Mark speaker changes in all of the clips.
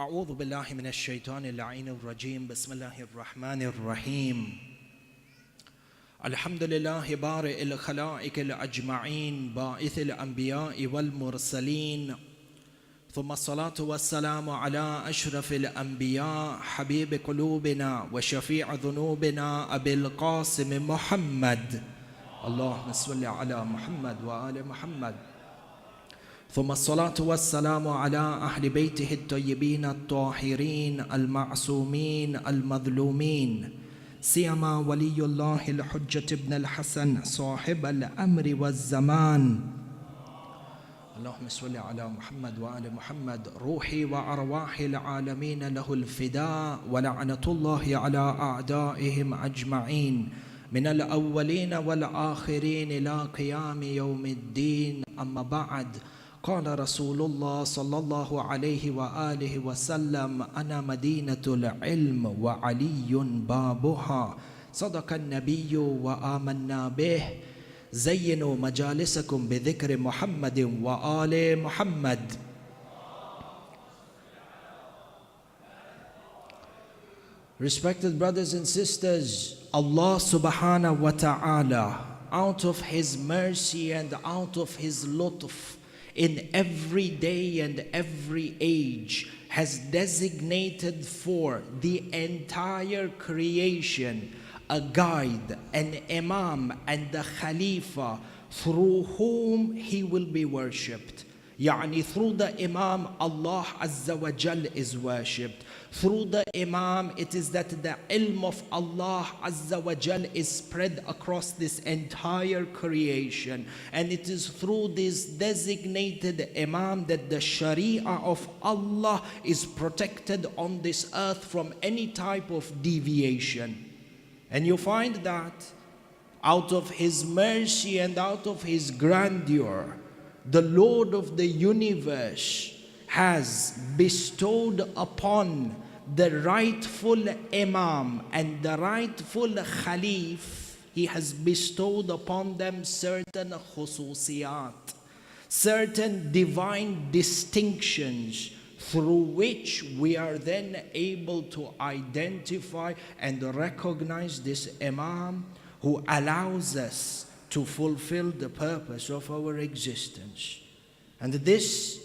Speaker 1: أعوذ بالله من الشيطان اللعين الرجيم. بسم الله الرحمن الرحيم. الحمد لله بارئ الخلائق الأجمعين باعث الأنبياء والمرسلين، ثم الصلاة والسلام على أشرف الأنبياء حبيب قلوبنا وشفيع ذنوبنا أبي القاسم محمد، اللهم صل على محمد وآل محمد. ثم الصلاة والسلام على أهل بيته الطيبين الطاهرين المعصومين المظلومين، سيما ولي الله الحجة ابن الحسن صاحب الأمر والزمان، اللهم صل على محمد وآل محمد. روحي وأرواح العالمين له الفداء، ولعنة الله على أعدائهم أجمعين من الأولين والآخرين إلى قيام يوم الدين. أما بعد، قال رسول الله صلى الله عليه وآله وسلم: أنا مدينة العلم وعلي بابها. صدق النبي وآمنا به. زينوا مجالسكم بذكر محمد وآل محمد. Respected brothers and sisters, Allah subhanahu wa ta'ala, out of His mercy and out of His lutf, in every day and every age, has designated for the entire creation a guide, an Imam and a Khalifa through whom He will be worshipped. Yani through the Imam, Allah Azza wa Jal is worshipped. Through the Imam, it is that the ilm of Allah Azza wa Jal is spread across this entire creation. And it is through this designated Imam that the Sharia of Allah is protected on this earth from any type of deviation. And you find that out of His mercy and out of His grandeur, the Lord of the universe has bestowed upon the rightful Imam and the rightful Khalif, He has bestowed upon them certain khususiyat, certain divine distinctions through which we are then able to identify and recognize this Imam who allows us to fulfill the purpose of our existence. And this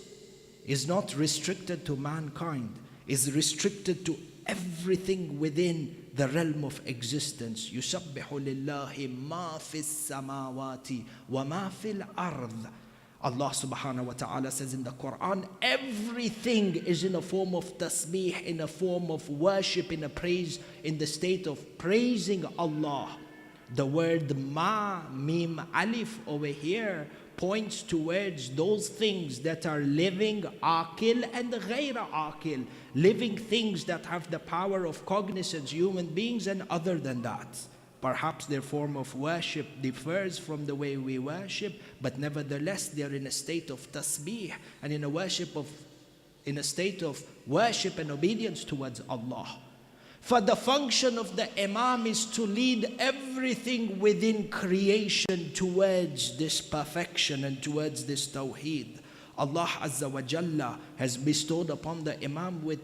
Speaker 1: is not restricted to mankind, is restricted to everything within the realm of existence. يُسَبِّحُ لِلَّهِ مَا فِي السَّمَاوَاتِ وَمَا فِي الْأَرْضِ. Allah subhanahu wa ta'ala says in the Quran, everything is in a form of tasbih, in a form of worship, in a praise, in the state of praising Allah. The word ma, mim, alif over here points towards those things that are living, akil and ghayra akil, living things that have the power of cognizance, human beings and other than that. Perhaps their form of worship differs from the way we worship, but nevertheless they are in a state of tasbih and in a state of worship and obedience towards Allah. For the function of the Imam is to lead everything within creation towards this perfection and towards this Tawheed. Allah Azza wa Jalla has bestowed upon the Imam with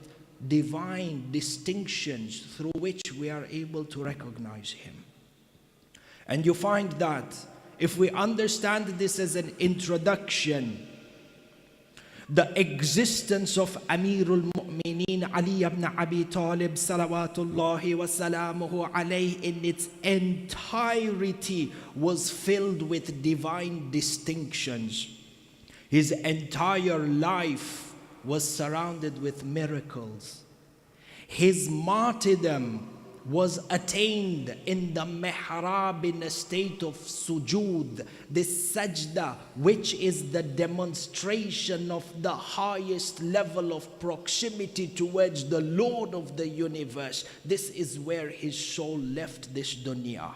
Speaker 1: divine distinctions through which we are able to recognize him. And you find that if we understand this as an introduction, the existence of Amirul Mu'mineen Ali ibn Abi Talib salawatullahi wa salamuhu alayhi in its entirety was filled with divine distinctions. His entire life was surrounded with miracles. His martyrdom was attained in the mihrab in a state of sujood, this sajda, which is the demonstration of the highest level of proximity towards the Lord of the universe. This is where his soul left this dunya.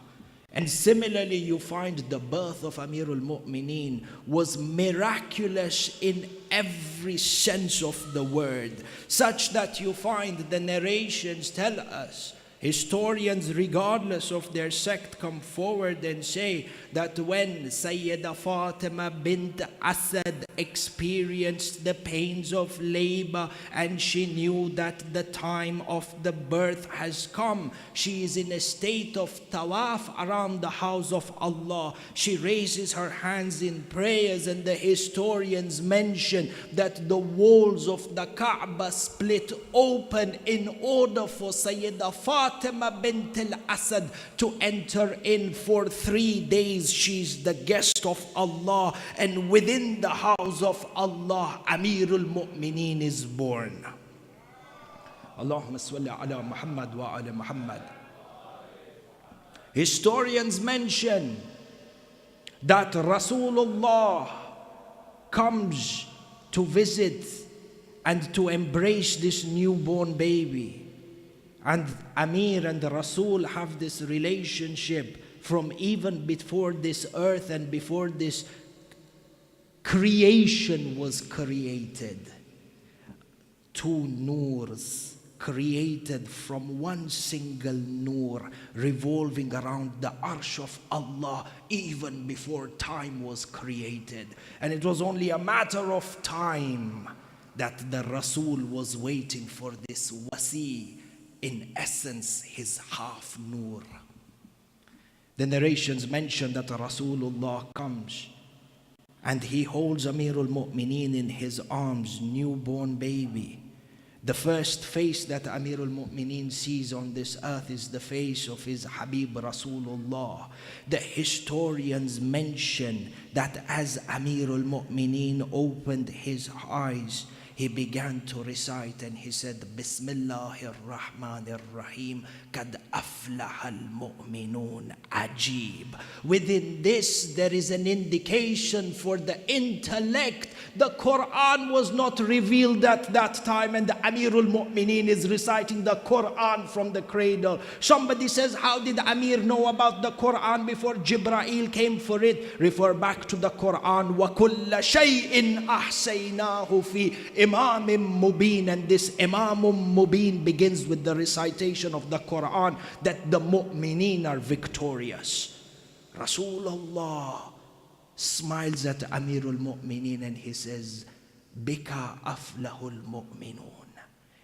Speaker 1: And similarly, you find the birth of Amirul Mu'mineen was miraculous in every sense of the word, such that you find the narrations tell us Historians, regardless of their sect, come forward and say that when Sayyida Fatima bint Asad experienced the pains of labor and she knew that the time of the birth has come, she is in a state of tawaf around the house of Allah. She raises her hands in prayers, and the historians mention that the walls of the Kaaba split open in order for Sayyida Fatima bint al-Asad to enter in. For 3 days she's the guest of Allah, and within the house of Allah, Amirul Mu'mineen is born. Allahumma salli ala Muhammad wa ala Muhammad. Historians mention that Rasulullah comes to visit and to embrace this newborn baby. And Amir and the Rasul have this relationship from even before this earth and before this creation was created. Two noors created from one single noor, revolving around the arsh of Allah even before time was created. And it was only a matter of time that the Rasul was waiting for this wasi, in essence his half noor. The narrations mention that Rasulullah comes and he holds Amirul Mu'mineen in his arms, newborn baby. The first face that Amirul Mu'mineen sees on this earth is the face of his Habib Rasulullah. The historians mention that as Amirul Mu'mineen opened his eyes, he began to recite and he said, Bismillahir Rahmanir Rahim, Kad aflahal mu'minun ajib. Within this, there is an indication for the intellect. The Quran was not revealed at that time, and the Amirul Mu'mineen is reciting the Quran from the cradle. Somebody says, how did Amir know about the Quran before Jibreel came for it? Refer back to the Quran. وَكُلَّ شَيْءٍ أَحْسَيْنَاهُ فِي Imam Mubin. And this Imam Mubin begins with the recitation of the Quran that the Mu'mineen are victorious. Rasulullah smiles at Amirul Mu'mineen and he says, Bika aflahul mu'minun.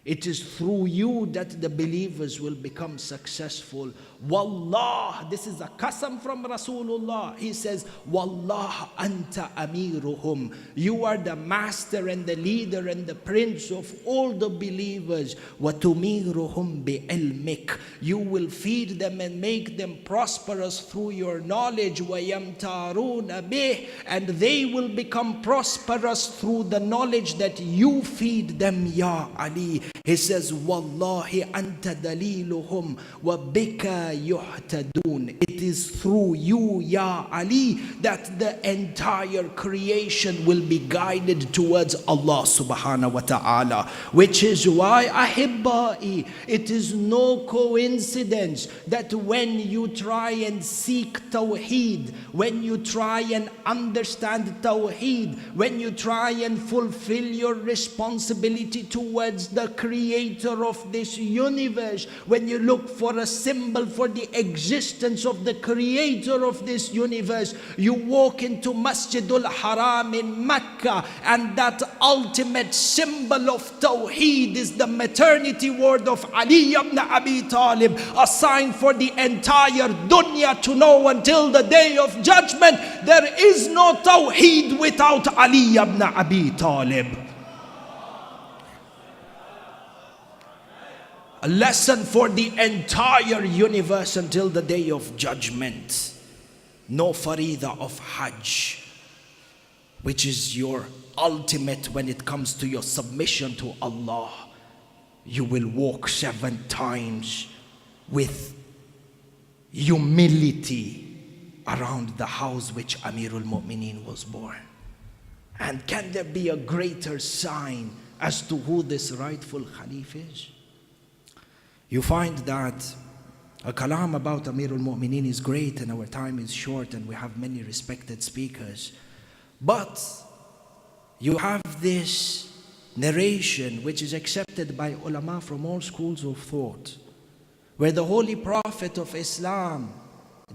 Speaker 1: It is through you that the believers will become successful. Wallah, this is a qasam from Rasulullah. He says, Wallah anta amiruhum. You are the master and the leader and the prince of all the believers. Watumiruhum bi'ilmik. You will feed them and make them prosperous through your knowledge. Wayamtaruna bih. And they will become prosperous through the knowledge that you feed them, Ya Ali. He says, Wallahi anta daliluhum wa bika yuhtadun. It is through you, Ya Ali, that the entire creation will be guided towards Allah subhanahu wa ta'ala. Which is why, ahibba'i, it is no coincidence that when you try and seek tawheed, when you try and understand tawheed, when you try and fulfill your responsibility towards the creator of this universe, when you look for a symbol for the existence of the creator of this universe, you walk into Masjidul Haram in Mecca, and that ultimate symbol of Tawheed is the maternity word of Ali ibn Abi Talib, a sign for the entire dunya to know until the day of judgment. There is no Tawheed without Ali ibn Abi Talib. A lesson for the entire universe until the day of judgment. No farida of Hajj, which is your ultimate when it comes to your submission to Allah. You will walk 7 times with humility around the house which Amirul Mu'mineen was born. And can there be a greater sign as to who this rightful Khalif is? You find that a kalam about Amirul Mu'mineen is great, and our time is short and we have many respected speakers. But you have this narration which is accepted by ulama from all schools of thought, where the Holy Prophet of Islam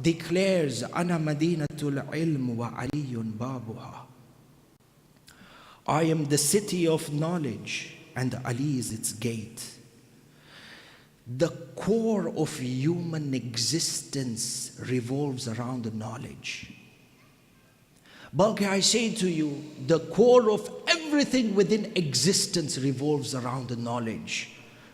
Speaker 1: declares, "Ana madinatul ilm wa aliyun babuha." I am the city of knowledge and Ali is its gate. The core of human existence revolves around knowledge. Balki, I say to you, the core of everything within existence revolves around knowledge.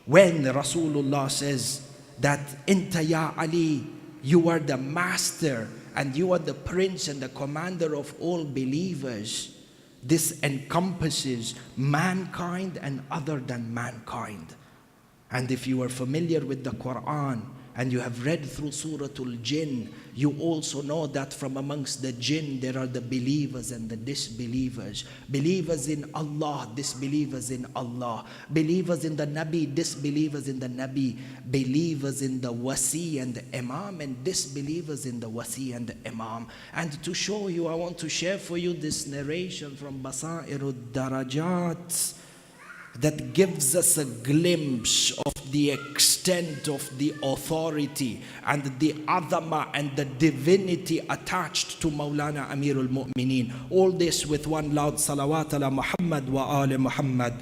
Speaker 1: When Rasulullah says that, "Inta ya Ali, you are the master and you are the prince and the commander of all believers," this encompasses mankind and other than mankind. And if you are familiar with the Quran and you have read through Surah Al-Jinn, you also know that from amongst the jinn there are the believers and the disbelievers. Believers in Allah, disbelievers in Allah. Believers in the Nabi, disbelievers in the Nabi. Believers in the Wasi and the Imam, and disbelievers in the Wasi and the Imam. And to show you, I want to share for you this narration from Basairud Darajat that gives us a glimpse of the extent of the authority and the Adham and the divinity attached to Maulana Amirul Mu'mineen. All this with one loud salawat ala Muhammad wa ali Muhammad.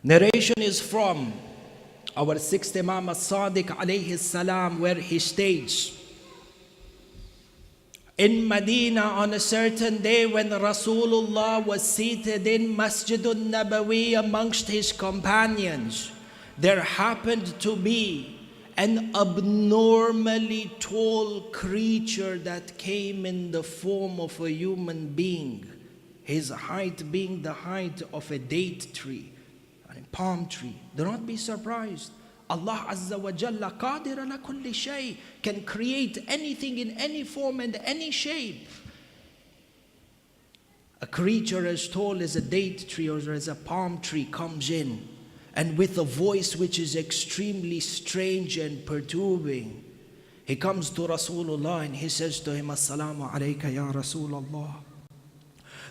Speaker 1: Narration is from our sixth Imam as-Sadiq alayhi salam, where he states, in Medina on a certain day when Rasulullah was seated in Masjidun Nabawi amongst his companions, there happened to be an abnormally tall creature that came in the form of a human being, his height being the height of a date tree, a palm tree. Do not be surprised. Allah Azza wa Jalla qadir ala kulli shay, can create anything in any form and any shape. A creature as tall as a date tree or as a palm tree comes in, and with a voice which is extremely strange and perturbing, he comes to Rasulullah and he says to him, "Assalamu alayka ya Rasulullah."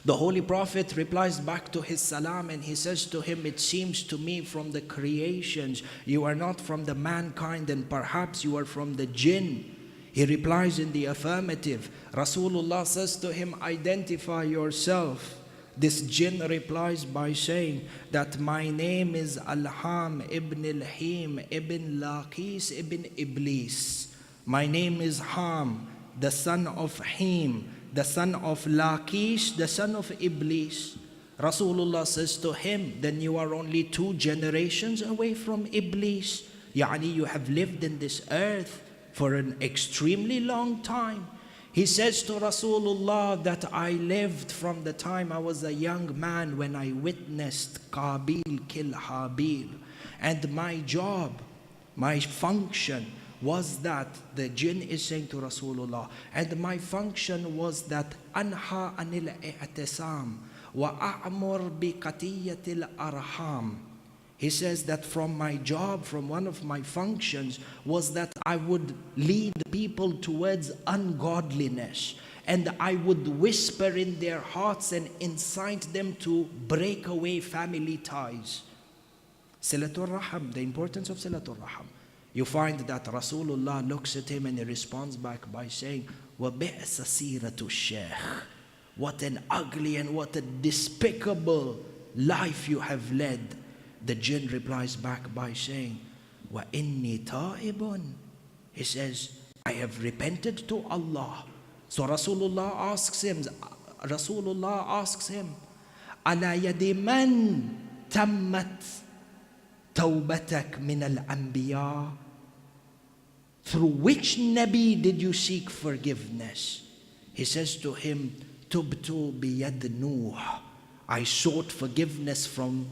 Speaker 1: The Holy Prophet replies back to his salam and he says to him, "It seems to me from the creations you are not from the mankind and perhaps you are from the jinn." He replies in the affirmative. Rasulullah says to him, "Identify yourself." This jinn replies by saying that, "My name is Al-Ham ibn Al-Him ibn Laqis ibn Iblis." My name is Ham, the son of Him, the son of Laqish, the son of Iblis. Rasulullah says to him, "Then you are only 2 generations away from Iblis. Yani you have lived in this earth for an extremely long time." He says to Rasulullah that, "I lived from the time I was a young man when I witnessed Qabil kill Habil. And my job, my function was that," the jinn is saying to Rasulullah, "and my function was that anha anil i'tisam wa a'mur bi qatiyatil arham." He says that from my job, from one of my functions was that I would lead people towards ungodliness, and I would whisper in their hearts and incite them to break away family ties. Silatul Raham, the importance of Silatul Raham. You find that Rasulullah looks at him and he responds back by saying, وَبِئْسَ سِيرَةُ الشَّيْخِ. What an ugly and what a despicable life you have led. The jinn replies back by saying, وَإِنِّي تَائِبٌ. He says, "I have repented to Allah." So Rasulullah asks him, "Ala yadi man tammat tawbatak min al-anbiya?" Through which Nabi did you seek forgiveness? He says to him, "Tubtu biyad Nuh." I sought forgiveness from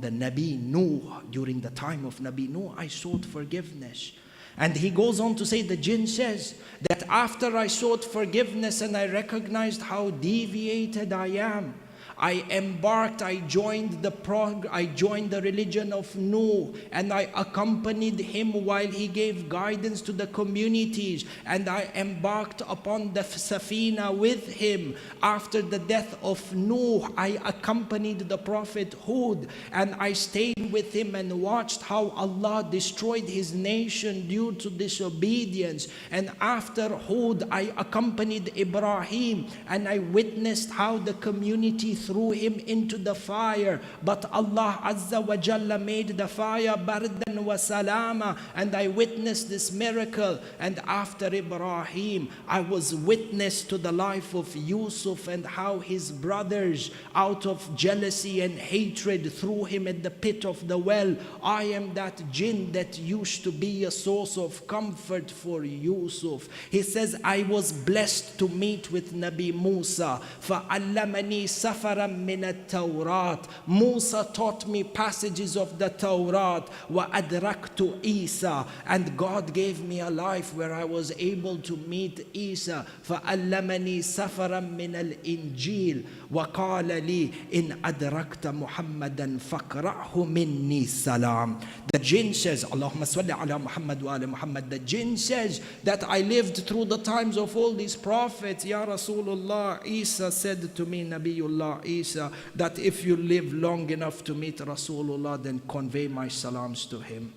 Speaker 1: the Nabi Nuh. During the time of Nabi Nuh, I sought forgiveness. And he goes on to say, the jinn says, that after I sought forgiveness and I recognized how deviated I am, I embarked, I joined the religion of Nuh, and I accompanied him while he gave guidance to the communities, and I embarked upon the Safina with him. After the death of Nuh, I accompanied the Prophet Hud, and I stayed with him and watched how Allah destroyed his nation due to disobedience. And after Hud, I accompanied Ibrahim, and I witnessed how the community threw him into the fire, but Allah Azza wa Jalla made the fire bardan wa salama, and I witnessed this miracle. And after Ibrahim, I was witness to the life of Yusuf and how his brothers, out of jealousy and hatred, threw him at the pit of the well. I am that jinn that used to be a source of comfort for Yusuf. He says, I was blessed to meet with Nabi Musa. فَعَلَّمَنِي سَفَرًا مِنَ التَّوْرَاتِ. Musa taught me passages of the Torah. وَأَدْرَكْتُ Isa. And God gave me a life where I was able to meet Isa. فَعَلَّمَنِي سَفَرًا مِنَ الْإِنْجِيلِ وَقَالَ لِي إِنْ أَدْرَكْتَ مُحَمَّدًا فَاقْرَأْهُ مِنِّي سَلَامٌ. The jinn says, Allahumma salli ala Muhammad wa ala Muhammad. The jinn says that I lived through the times of all these prophets. Ya Rasulullah, Isa said to me, Nabiullah Isa, that if you live long enough to meet Rasulullah, then convey my salams to him.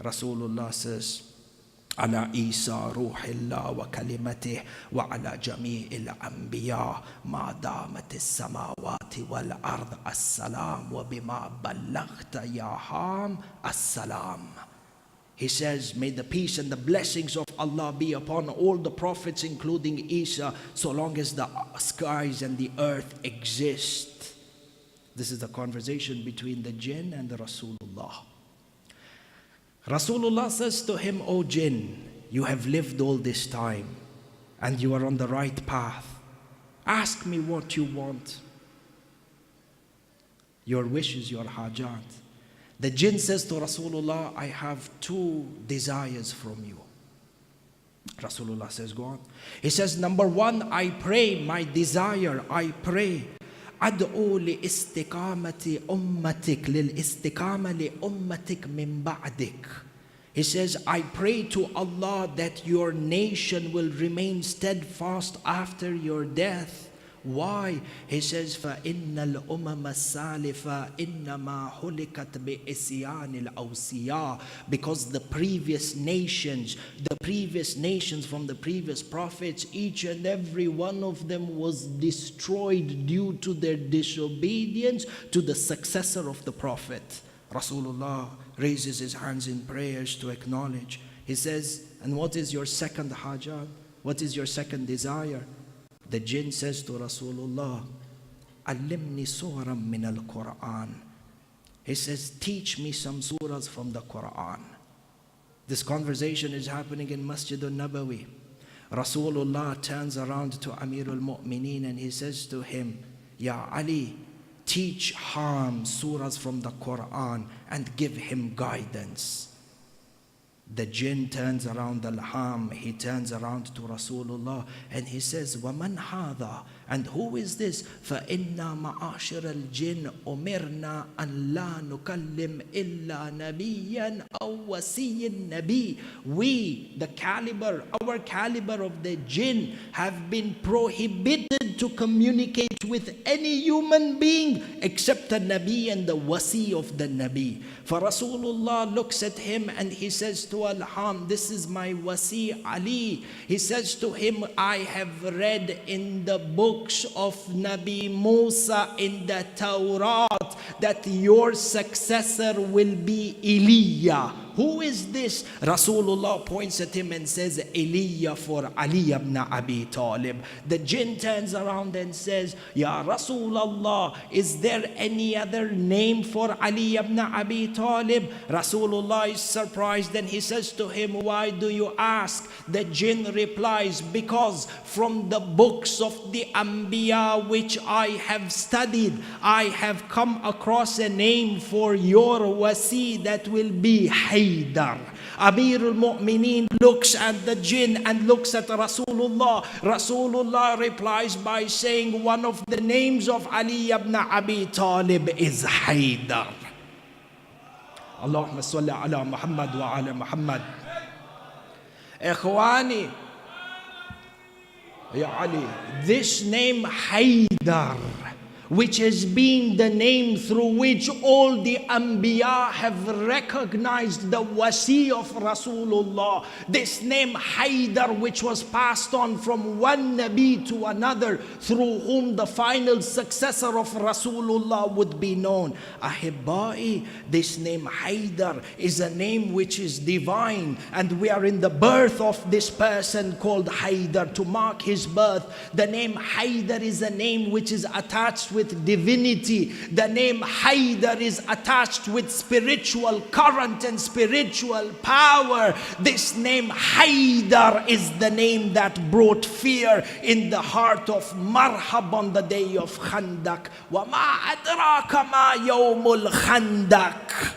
Speaker 1: Rasulullah says, على عيسى روح الله وكلمته وعلى جميع الأنبياء ما دامت السماوات والأرض السلام وبما بلغت يا هام السلام. He says, may the peace and the blessings of Allah be upon all the prophets, including Isa, so long as the skies and the earth exist. This is the conversation between the jinn and the Rasulullah. Rasulullah says to him, O jinn, you have lived all this time and you are on the right path. Ask me what you want. Your wishes, your hajat. The jinn says to Rasulullah, I have two desires from you. Rasulullah says, go on. He says, number one, I pray, my desire, I pray. أدعو لاستقامة أمتك للاستقامة لأمتك من بعدك. He says, I pray to Allah that your nation will remain steadfast after your death. Why? He says, فَإِنَّ الْأُمَمَ السَّالِفَةَ إِنَّمَا حُلِكَتْ بِإِسْيَانِ الْأَوْسِيَاءِ. Because the previous nations from the previous prophets, each and every one of them was destroyed due to their disobedience to the successor of the prophet. Rasulullah raises his hands in prayers to acknowledge. He says, and what is your second hajat? What is your second desire? The jinn says to Rasulullah, Allimni suram min al-Quran. He says, teach me some surahs from the Quran. This conversation is happening in Masjid al-Nabawi. Rasulullah turns around to Amir al-Mu'mineen and he says to him, Ya Ali, teach Ham surahs from the Quran and give him guidance. The jinn turns around Al-Ham, he turns around to Rasulullah and he says, وَمَنْ هَذَا? And who is this? فَإِنَّا مَعَاشِرَ الْجِنِّ أُمِرْنَا أَنْ لَا نُكَلِّمْ إِلَّا نَبِيًّا أَوْ وَسِيٍّ نَبِيٍّ. We, our caliber of the jinn, have been prohibited to communicate with any human being except the Nabi and the wasi of the Nabi. For Rasulullah looks at him and he says to Al-Ham, this is my wasi Ali. He says to him, I have read in the books of Nabi Musa in the Torah that your successor will be Elijah. Who is this? Rasulullah points at him and says, Elijah for Ali ibn Abi Talib. The jinn turns around and says, Ya Rasulullah, is there any other name for Ali ibn Abi Talib? Rasulullah is surprised and he says to him, why do you ask? The jinn replies, because from the books of the Anbiya which I have studied, I have come across a name for your wasi that will be Hayy. Haydar. Amir al-Mu'mineen looks at the jinn and looks at Rasulullah. Rasulullah replies by saying, one of the names of Ali ibn Abi Talib is Haydar. Allahumma salli ala Muhammad wa ala Muhammad. Ikhwani, Ya Ali, this name Haydar, which has been the name through which all the Anbiya have recognized the wasi of Rasulullah. This name Haydar, which was passed on from one Nabi to another, through whom the final successor of Rasulullah would be known. Ahibba'i, this name Haydar is a name which is divine, and we are in the birth of this person called Haydar to mark his birth. The name Haydar is a name which is attached with divinity. The name Haydar is attached with spiritual current and spiritual power. This name Haydar is the name that brought fear in the heart of Marhab on the day of Khandak. وَمَا أَدْرَاكَ مَا يَوْمُ الْخَنْدَقِ.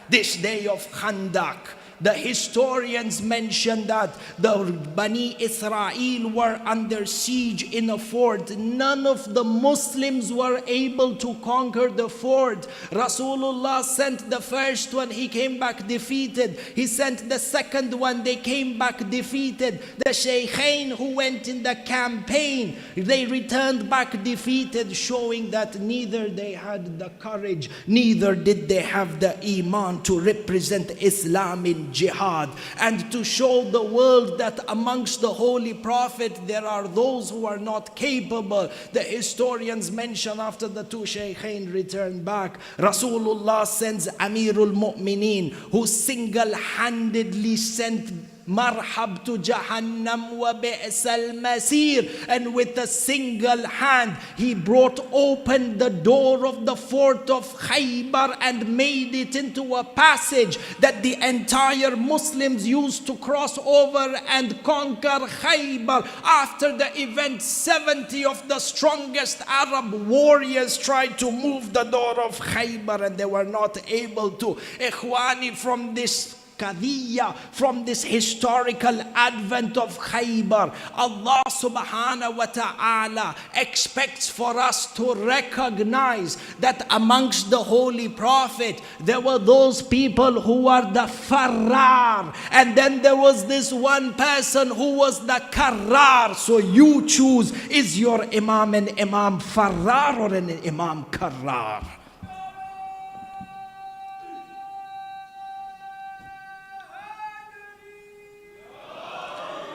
Speaker 1: This day of Khandak, the historians mention that the Bani Israel were under siege in a fort. None of the Muslims were able to conquer the fort. Rasulullah sent the first one, he came back defeated. He sent the second one, they came back defeated. The Sheikhain who went in the campaign, they returned back defeated, showing that neither they had the courage, neither did they have the iman to represent Islam in jihad, and to show the world that amongst the Holy Prophet there are those who are not capable. The historians mention after the two Shaykhain returned back, Rasulullah sends Amirul Mu'mineen, who single-handedly sent Marhab to Jahannam wa bi'sal masir, and with a single hand he brought open the door of the fort of Khaybar and made it into a passage that the entire Muslims used to cross over and conquer Khaybar. After the event, 70 of the strongest Arab warriors tried to move the door of Khaybar and they were not able to. Ikhwani, from this Qadiyya, from this historical advent of Khaybar, Allah subhanahu wa ta'ala expects for us to recognize that amongst the Holy Prophet there were those people who were the Farrar, and then there was this one person who was the Karrar. So you choose, is your Imam an Imam Farrar or an Imam Karrar?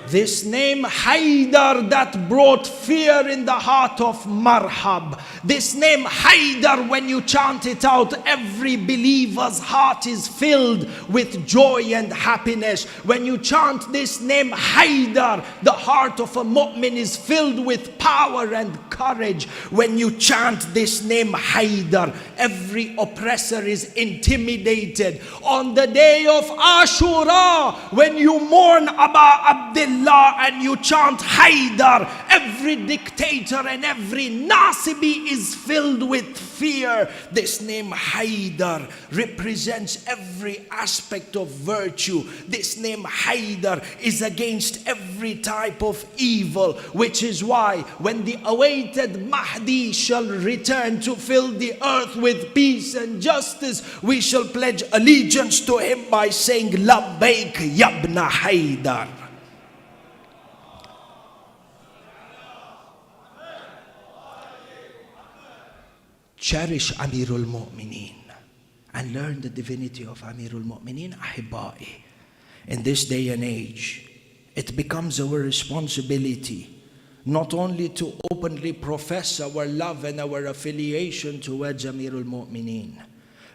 Speaker 1: This name Haydar that brought fear in the heart of Marhab. This name Haydar, when you chant it out, every believer's heart is filled with joy and happiness. When you chant this name Haydar, the heart of a mu'min is filled with power and courage. When you chant this name Haydar, every oppressor is intimidated. On the day of Ashura, when you mourn Aba Abdullah and you chant Haydar, every dictator and every Nasibi is filled with fear. This name Haydar represents every aspect of virtue. This name Haydar is against every type of evil, which is why when the awaited Mahdi shall return to fill the earth with peace and justice, we shall pledge allegiance to him by saying Labbaik Yabna Haydar. Cherish Amirul Mu'mineen and learn the divinity of Amirul Mu'mineen. Ahibba'i, in this day and age, it becomes our responsibility not only to openly profess our love and our affiliation towards Amirul Mu'mineen,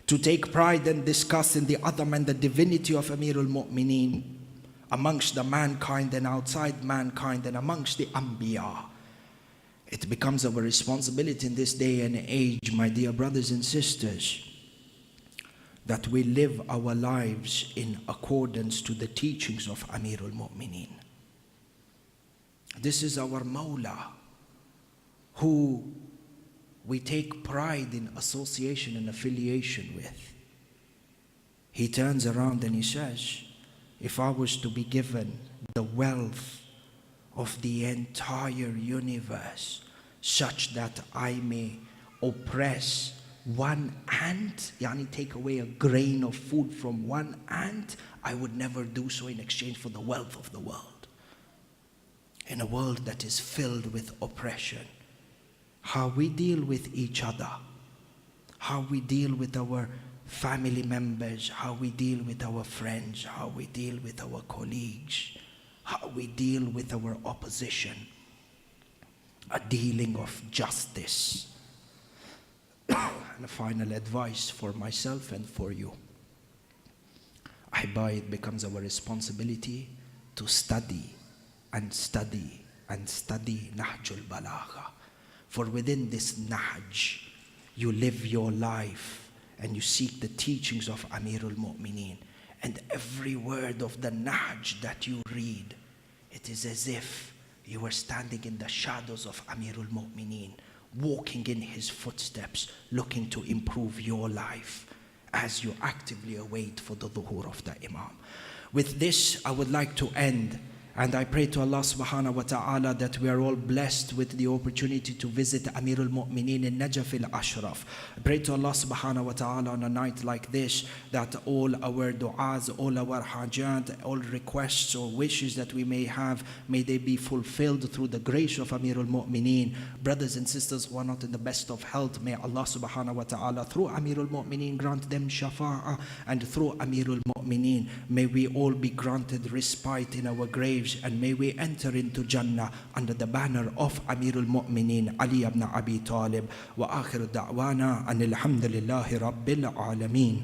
Speaker 1: to take pride and discuss in the Adham and the divinity of Amirul Mu'mineen amongst the mankind and outside mankind and amongst the Anbiya. It becomes our responsibility in this day and age, my dear brothers and sisters, that we live our lives in accordance to the teachings of Amirul Mu'mineen. This is our Mawla, who we take pride in association and affiliation with. He turns around and he says, if I was to be given the wealth of the entire universe such that I may oppress one ant, yani take away a grain of food from one ant, I would never do so in exchange for the wealth of the world. In a world that is filled with oppression, how we deal with each other, how we deal with our family members, how we deal with our friends, how we deal with our colleagues, how we deal with our opposition, a dealing of justice. And a final advice for myself and for you. Ahibba, it becomes our responsibility to study and study and study Nahjul Balagha. For within this Nahj, you live your life and you seek the teachings of Amirul Mu'mineen. And every word of the Nahj that you read, it is as if you were standing in the shadows of Amirul Mu'mineen, walking in his footsteps, looking to improve your life as you actively await for the dhuhur of the Imam. With this, I would like to end. And I pray to Allah subhanahu wa ta'ala that we are all blessed with the opportunity to visit Amirul Mu'mineen in Najaf al-Ashraf. I pray to Allah subhanahu wa ta'ala on a night like this that all our du'as, all our hajat, all requests or wishes that we may have, may they be fulfilled through the grace of Amirul Mu'mineen. Brothers and sisters who are not in the best of health, may Allah subhanahu wa ta'ala through Amirul Mu'mineen grant them shafa'ah, and through Amirul Mu'mineen may we all be granted respite in our graves, and may we enter into Jannah under the banner of Amirul Mu'mineen Ali ibn Abi Talib. Wa akhiru da'wana anil hamdulillahi rabbil alameen.